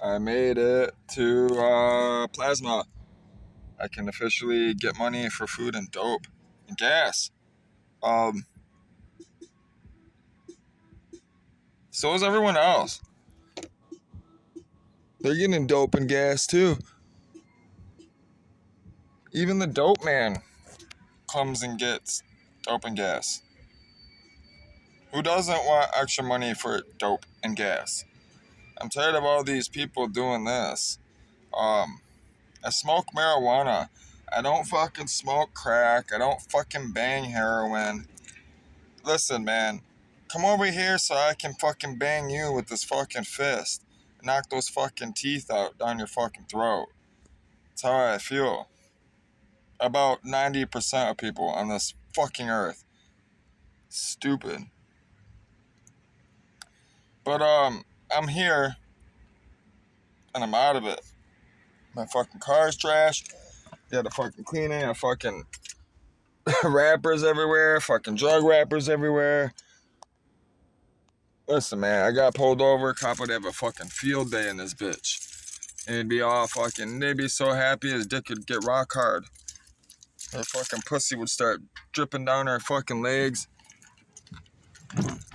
I made it to Plasma. I can officially get money for food and dope and gas. Um, so is everyone else. They're getting dope and gas too. Even the dope man comes and gets dope and gas. Who doesn't want extra money for dope and gas? I'm tired of all these people doing this. I smoke marijuana. I don't fucking smoke crack. I don't fucking bang heroin. Listen, man, come over here so I can fucking bang you with this fucking fist. Knock those fucking teeth out down your fucking throat. That's how I feel about 90% of people on this fucking earth. Stupid. But I'm here and I'm out of it. My fucking car's trashed. Got the fucking cleaning and fucking rappers everywhere, fucking drug rappers everywhere. Listen, man, I got pulled over. Cop would have a fucking field day in this bitch. And it'd be all fucking, they'd be so happy his dick would get rock hard. Her fucking pussy would start dripping down her fucking legs.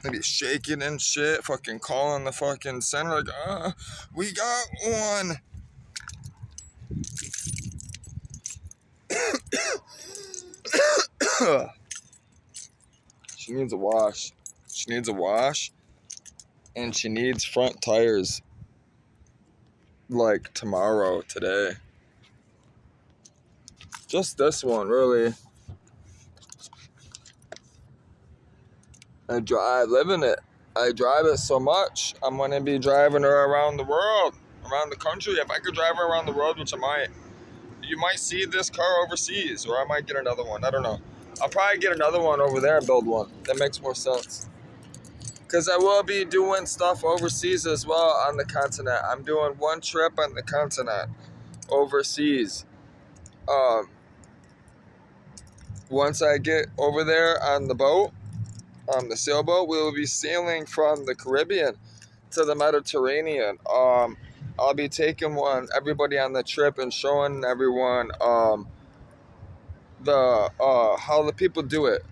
They'd be shaking and shit, fucking calling the fucking center like, we got one. She needs a wash. She needs a wash. And she needs front tires like tomorrow, today. Just this one, really. I live in it. I drive it so much. I'm going to be driving her around the world, around the country. If I could drive her around the world, which I might, you might see this car overseas, or I might get another one. I don't know. I'll probably get another one over there and build one. That makes more sense. Because I will be doing stuff overseas as well on the continent. I'm doing one trip on the continent overseas. Once I get over there on the boat, the sailboat, we will be sailing from the Caribbean to the Mediterranean. I'll be taking everybody on the trip and showing everyone the how the people do it.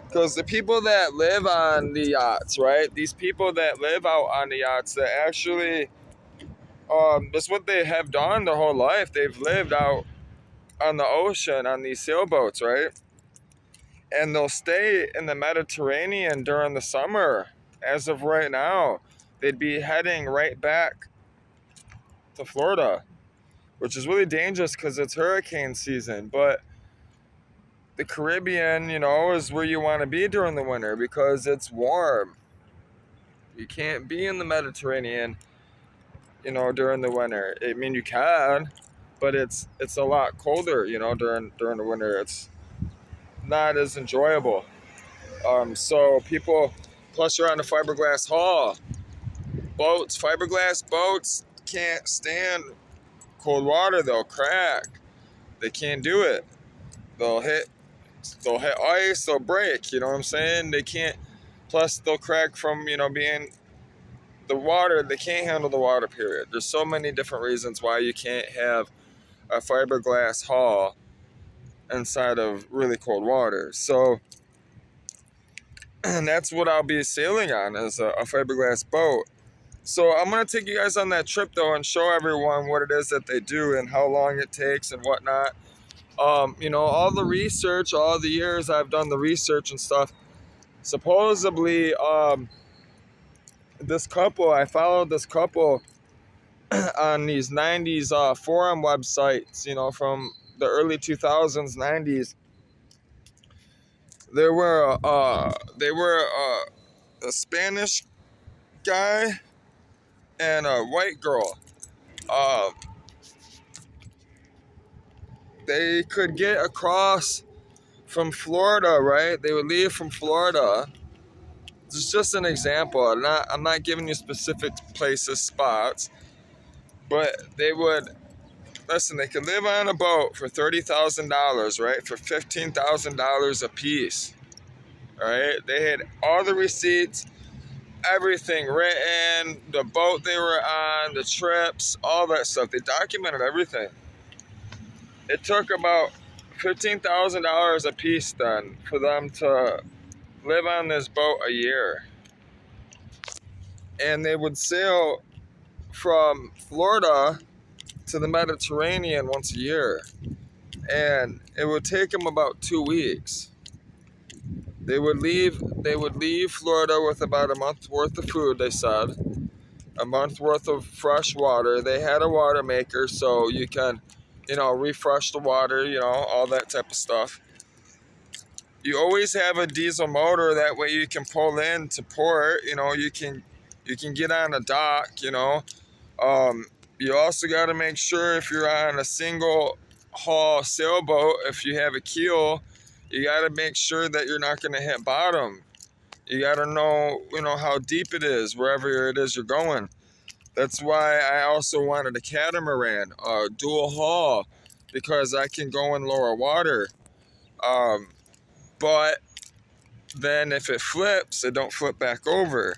Because the people that live on the yachts, right? These people that live out on the yachts, that actually, that's what they have done their whole life. They've lived out on the ocean on these sailboats, right? And they'll stay in the Mediterranean during the summer. As of right now, they'd be heading right back to Florida, which is really dangerous because it's hurricane season. But the Caribbean, is where you want to be during the winter because it's warm. You can't be in the Mediterranean, during the winter. I mean, you can, but it's a lot colder, during the winter. It's not as enjoyable. So people, plus you're on a fiberglass hull. Fiberglass boats can't stand cold water. They'll crack. They can't do it. They'll hit ice. They'll break. You know what I'm saying? They can't. Plus they'll crack from being the water. They can't handle the water. Period. There's so many different reasons why you can't have a fiberglass hull inside of really cold water. So. And that's what I'll be sailing on, is a fiberglass boat. So I'm going to take you guys on that trip, though, and show everyone what it is that they do and how long it takes and whatnot. All the research, all the years I've done the research and stuff, supposedly I followed this couple on these 90s forum websites, from the early 2000s, 90s. They were a Spanish guy and a white girl. They could get across from Florida, right? They would leave from Florida. It's just an example. I'm not giving you specific places, spots, but they could live on a boat for $30,000, right? For $15,000 a piece. All right, they had all the receipts, everything written, the boat they were on, the trips, all that stuff. They documented everything. It took about $15,000 a piece then for them to live on this boat a year. And they would sail from Florida to the Mediterranean once a year. And it would take them about 2 weeks. They would leave Florida with about a month's worth of food, they said. A month worth of fresh water. They had a water maker so you can, refresh the water, all that type of stuff. You always have a diesel motor, that way you can pull in to port, you can get on a dock, you also got to make sure if you're on a single hull sailboat, if you have a keel, you got to make sure that you're not going to hit bottom. You got to know, how deep it is wherever it is you're going. That's why I also wanted a catamaran, dual hull, because I can go in lower water. But then if it flips, it don't flip back over.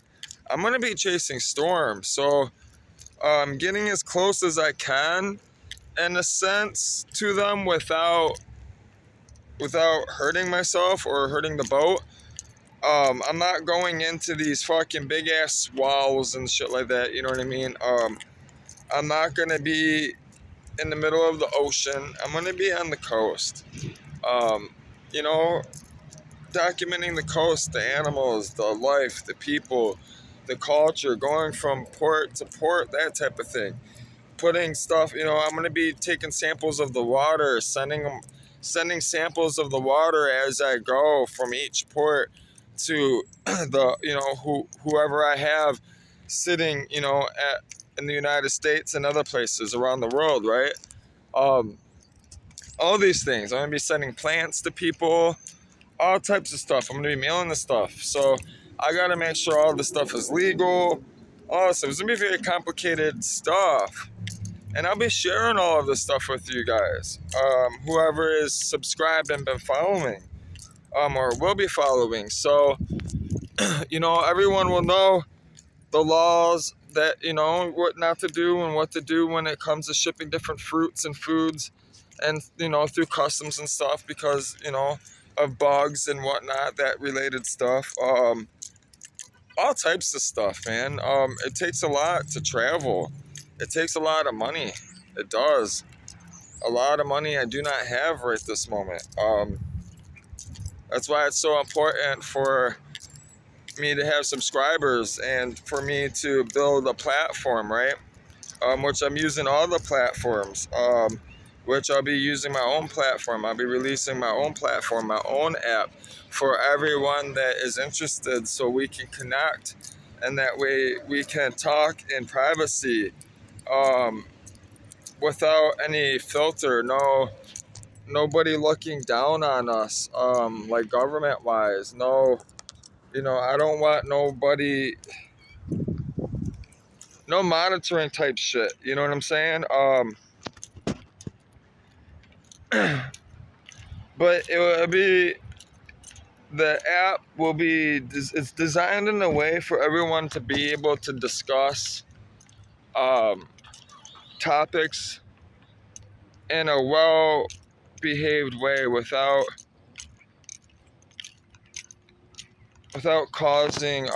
I'm going to be chasing storms, so I'm getting as close as I can, in a sense, to them without hurting myself or hurting the boat. I'm not going into these fucking big ass swells and shit like that, you know what I mean? I'm not gonna be in the middle of the ocean. I'm gonna be on the coast. You know, documenting the coast, the animals, the life, the people, the culture, going from port to port, that type of thing. Putting stuff, I'm going to be taking samples of the water, sending samples of the water as I go from each port to whoever I have sitting, in the United States and other places around the world, right? All these things. I'm going to be sending plants to people, all types of stuff. I'm going to be mailing the stuff. So I got to make sure all the stuff is legal. Also, it's going to be very complicated stuff. And I'll be sharing all of this stuff with you guys. Whoever is subscribed and been following, or will be following. So, everyone will know the laws that, what not to do and what to do when it comes to shipping different fruits and foods and, through customs and stuff because, of bugs and whatnot, that related stuff. All types of stuff, man. It takes a lot to travel. It takes a lot of money. It does. A lot of money I do not have right this moment. That's why it's so important for me to have subscribers and for me to build a platform, right? Which I'm using all the platforms. Which I'll be using my own platform. I'll be releasing my own platform, my own app for everyone that is interested so we can connect and that way we can talk in privacy without any filter, nobody looking down on us like government wise. No, I don't want nobody, no monitoring type shit, you know what I'm saying? But it will be, the app will be, it's designed in a way for everyone to be able to discuss topics in a well-behaved way without causing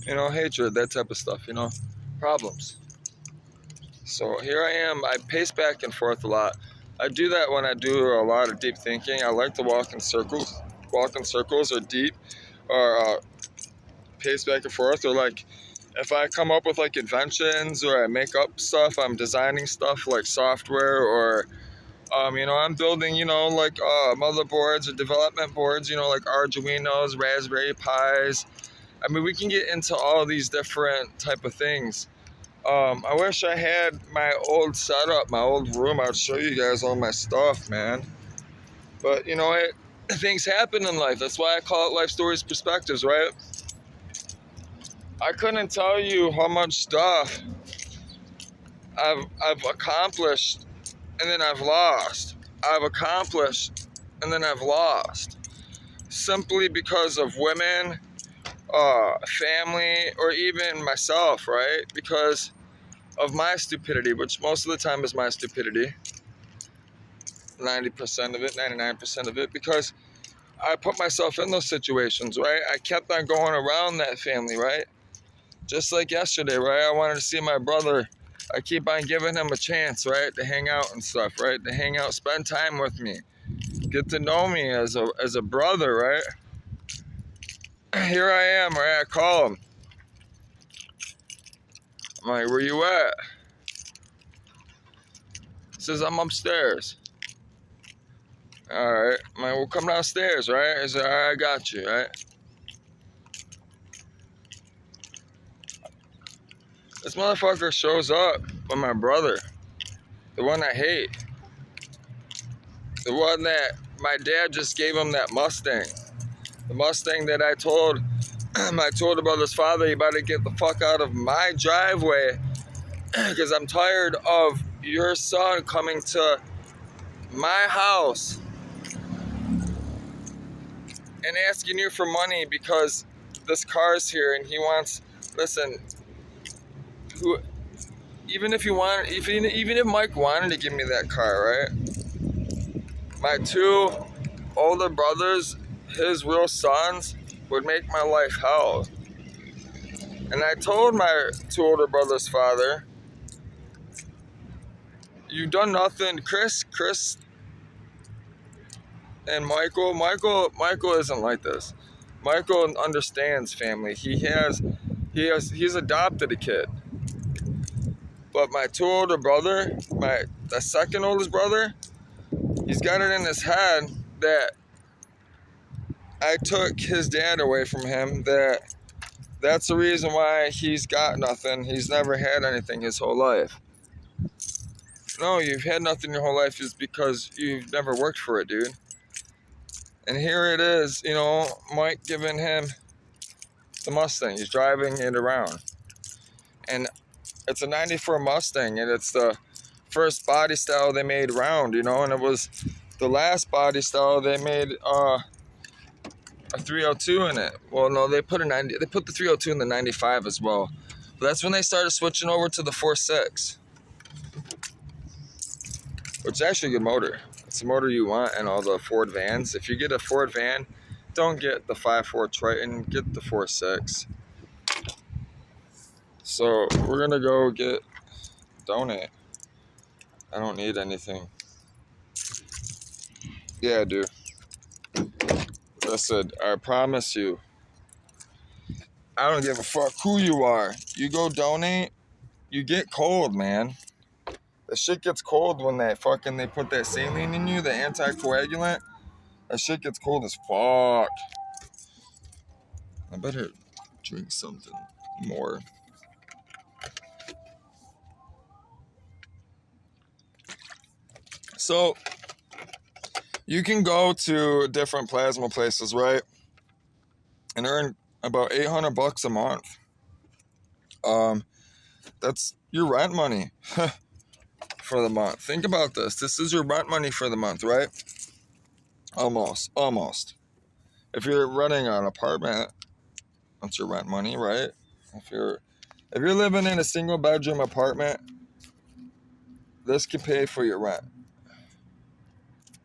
hatred, that type of stuff, problems. So here I am. I pace back and forth a lot. I do that when I do a lot of deep thinking. I like to walk in circles or deep, or pace back and forth, or like if I come up with like inventions or I make up stuff, I'm designing stuff like software or I'm building, like motherboards or development boards, like Arduinos, Raspberry Pis. I mean, we can get into all these different type of things. I wish I had my old setup, my old room. I'd show you guys all my stuff, man. But, things happen in life. That's why I call it Life Stories Perspectives, right? I couldn't tell you how much stuff I've accomplished and then I've lost. I've accomplished and then I've lost. simply because of women, family, or even myself, right? Because of my stupidity, which most of the time is my stupidity. 90% of it, 99% of it, because I put myself in those situations, right? I kept on going around that family, right? Just like yesterday, right? I wanted to see my brother. I keep on giving him a chance, right? To hang out and stuff, right? To hang out, spend time with me, get to know me as a brother, right? Here I am, right? I call him. I'm like, where you at? He says, I'm upstairs. All right. I'm like, well, come downstairs, right? He said, all right, I got you, right? This motherfucker shows up with my brother, the one I hate, the one that my dad just gave him that Mustang. The Mustang that I told the brother's father, you better get the fuck out of my driveway because I'm tired of your son coming to my house and asking you for money because this car's here and he wants, listen, who, even if Mike wanted to give me that car, right? My two older brothers, his real sons, would make my life hell. And I told my two older brothers' father, you've done nothing. Chris and Michael isn't like this. Michael understands family. He's adopted a kid. But my two older brother, the second oldest brother, he's got it in his head that I took his dad away from him, that's the reason why he's got nothing. He's never had anything his whole life. No, you've had nothing your whole life is because you've never worked for it, dude. And here it is, Mike giving him the Mustang. He's driving it around. And it's a 94 Mustang, and it's the first body style they made round, and it was the last body style they made a 302 in it. Well, no, they put the 302 in the 95 as well. But that's when they started switching over to the 4.6, which is actually a good motor. It's the motor you want in all the Ford vans. If you get a Ford van, don't get the 5.4 Triton, get the 4.6. So we're gonna go donate. I don't need anything. Yeah, dude. Listen, I promise you, I don't give a fuck who you are. You go donate, you get cold, man. The shit gets cold when they put that saline in you, the anticoagulant. That shit gets cold as fuck. I better drink something more. So, you can go to different plasma places, right? And earn about $800 a month. That's your rent money for the month. Think about this. This is your rent money for the month, right? Almost. If you're renting an apartment, that's your rent money, right? If you're living in a single bedroom apartment, this can pay for your rent.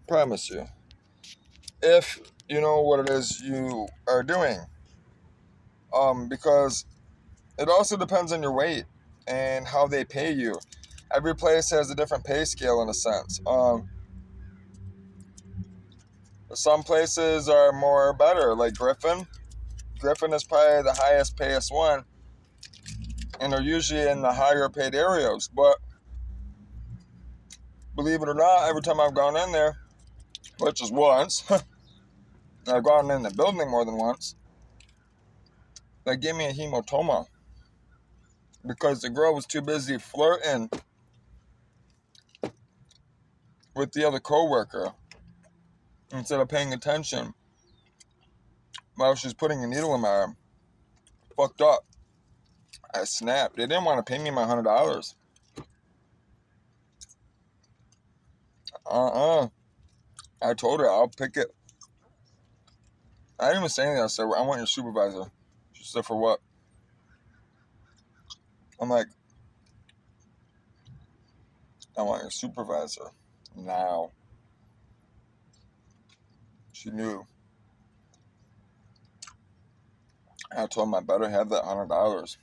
Promise you. If you know what it is you are doing. Because it also depends on your weight and how they pay you. Every place has a different pay scale in a sense. Some places are more better, like Griffin. Griffin is probably the highest payest one, and they're usually in the higher paid areas. But believe it or not, every time I've gone in there, which is once, I've gone in the building more than once, they gave me a hematoma because the girl was too busy flirting with the other coworker instead of paying attention while she's putting a needle in my arm. Fucked up. I snapped. They didn't want to pay me my $100. I told her I'll pick it. I didn't even say anything. I said, I want your supervisor. She said, for what? I'm like, I want your supervisor. Now. She knew. I told him I better have that $100.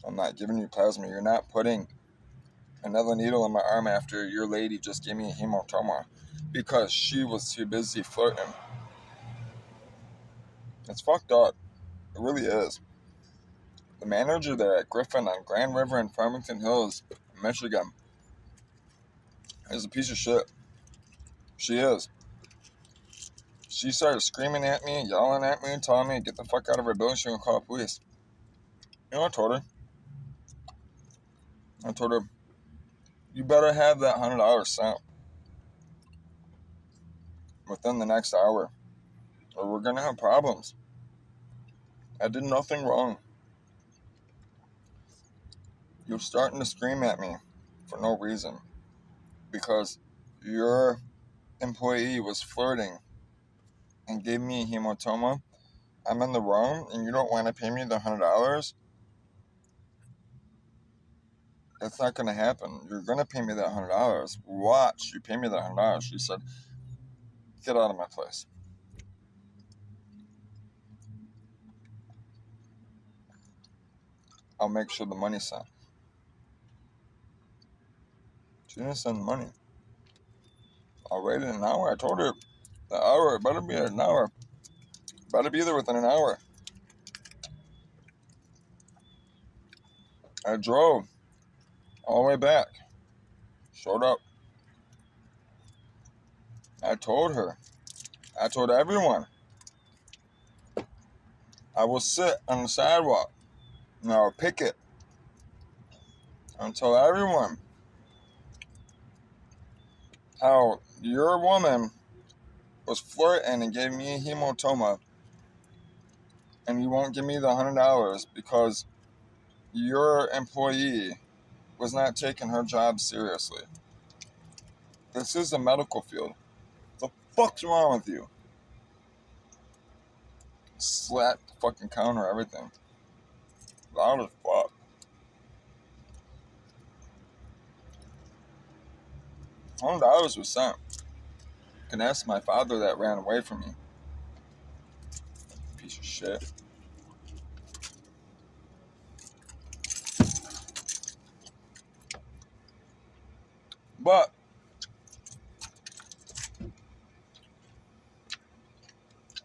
I'm not giving you plasma. You're not putting another needle in my arm after your lady just gave me a hematoma because she was too busy flirting. It's fucked up. It really is. The manager there at Griffin on Grand River in Farmington Hills, Michigan, is a piece of shit. She is. She started screaming at me, yelling at me, telling me to get the fuck out of her building. She gonna call the police. You know what I told her? I told her, you better have that $100 sent within the next hour, or we're gonna have problems. I did nothing wrong. You're starting to scream at me for no reason because your employee was flirting and gave me a hematoma. I'm in the wrong, and you don't want to pay me the $100. That's not going to happen. You're going to pay me that $100. Watch, you pay me that $100. She said, get out of my place. I'll make sure the money's sent. She didn't send the money. I'll wait an hour. I told her the hour, it better be an hour. Better be there within an hour. I drove all the way back. Showed up. I told her. I told everyone. I will sit on the sidewalk and I will picket and tell everyone how your woman was flirting and gave me a hematoma, and you won't give me the $100 because your employee was not taking her job seriously. This is a medical field. What the fuck's wrong with you? Slap the fucking counter, everything. Loud as fuck. $100 was sent. You can ask my father that ran away from me. Piece of shit. But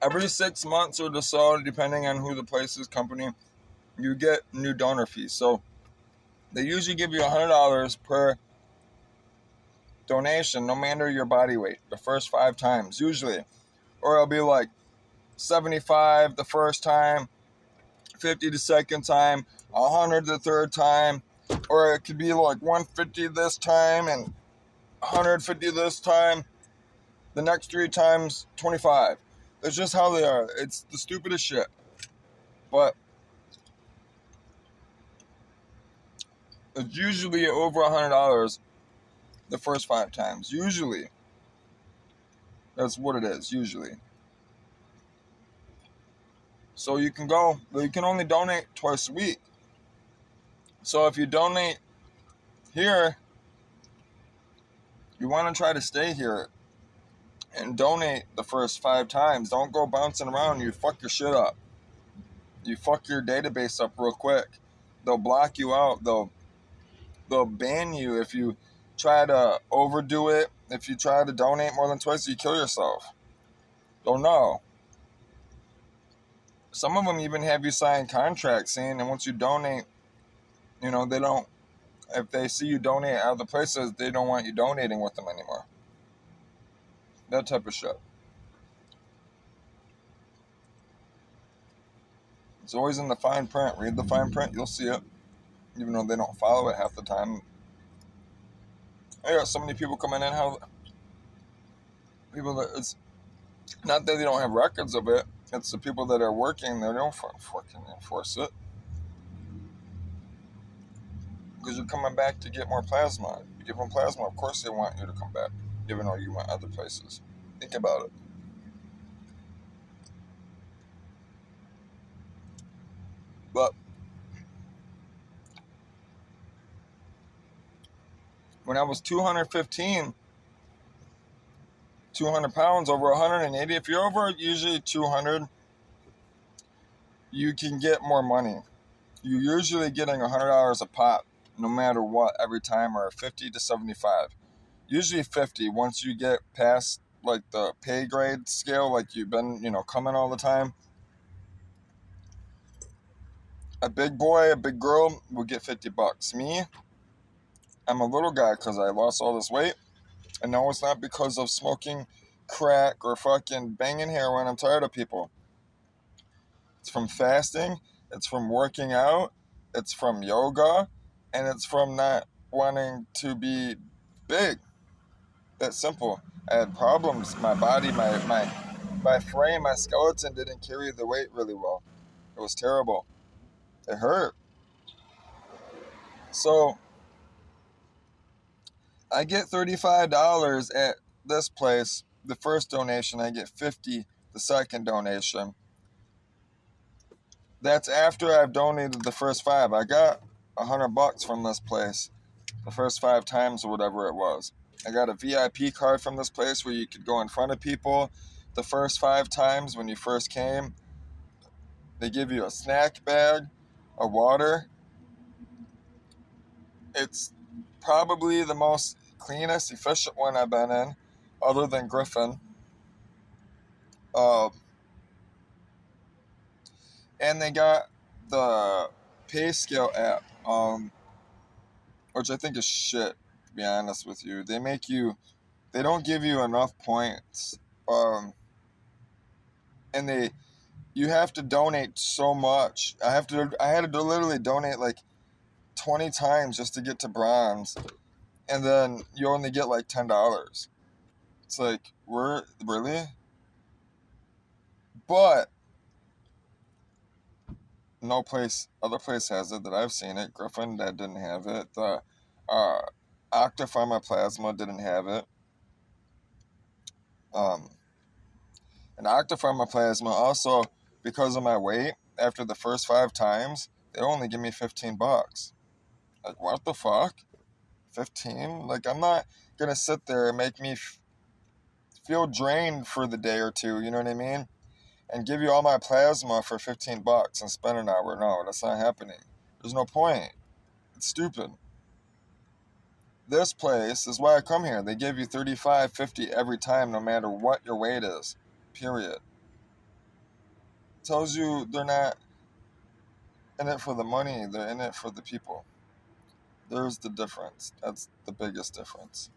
every 6 months or so, depending on who the place is, company, you get new donor fees. So they usually give you $100 per donation, no matter your body weight, the first 5 times, usually. Or it'll be like 75 the first time, 50 the second time, 100 the third time, or it could be like 150 this time and 150 this time, the next 3 times 25. That's just how they are. It's the stupidest shit. But it's usually over $100 the first 5 times. Usually. That's what it is, usually. So you can go, but you can only donate twice a week. So if you donate here, you want to try to stay here and donate the first 5 times. Don't go bouncing around. You fuck your shit up. You fuck your database up real quick. They'll block you out. They'll ban you if you try to overdo it. If you try to donate more than twice, you kill yourself. Don't know. Some of them even have you sign contracts saying that once you donate, they don't, if they see you donate at other places, they don't want you donating with them anymore. That type of shit. It's always in the fine print. Read the fine print, you'll see it. Even though they don't follow it half the time. I got so many people coming in, people that, it's not that they don't have records of it, it's the people that are working, they don't fucking enforce it. Because you're coming back to get more plasma. You give them plasma, of course they want you to come back. even though you went other places. Think about it. But when I was 215, 200 pounds, over 180, if you're over usually 200, you can get more money. You're usually getting $100 a pop, no matter what, every time, or 50 to 75. Usually 50 once you get past like the pay grade scale, like you've been, coming all the time. A big boy, a big girl will get $50. Me, I'm a little guy because I lost all this weight. And no, it's not because of smoking crack or fucking banging heroin. I'm tired of people. It's from fasting, it's from working out, it's from yoga, and it's from not wanting to be big. That's simple. I had problems. My body, my frame, my skeleton didn't carry the weight really well. It was terrible. It hurt. So I get $35 at this place. The first donation, I get 50 the second donation. That's after I've donated the first five. I got $100 from this place the first 5 times or whatever it was. I got a VIP card from this place where you could go in front of people the first 5 times when you first came. They give you a snack bag, a water. It's probably the most cleanest, efficient one I've been in, other than Griffin. Uh, and they got the pay scale app, which I think is shit, to be honest with you. They don't give you enough points. And you have to donate so much. I had to literally donate like 20 times just to get to bronze, and then you only get like $10. It's like, we're really? But no other place has it that I've seen it. Griffin, that didn't have it. The uh, Octapharma Plasma didn't have it. Um, and Octapharma Plasma also, because of my weight, after the first 5 times, they only give me $15. Like, what the fuck? 15? Like, I'm not gonna sit there and make me feel drained for the day or two, you know what I mean? And give you all my plasma for $15 and spend an hour. No, that's not happening. There's no point. It's stupid. This place is why I come here. They give you 35, 50 every time, no matter what your weight is. Period. Tells you they're not in it for the money, they're in it for the people. There's the difference. That's the biggest difference.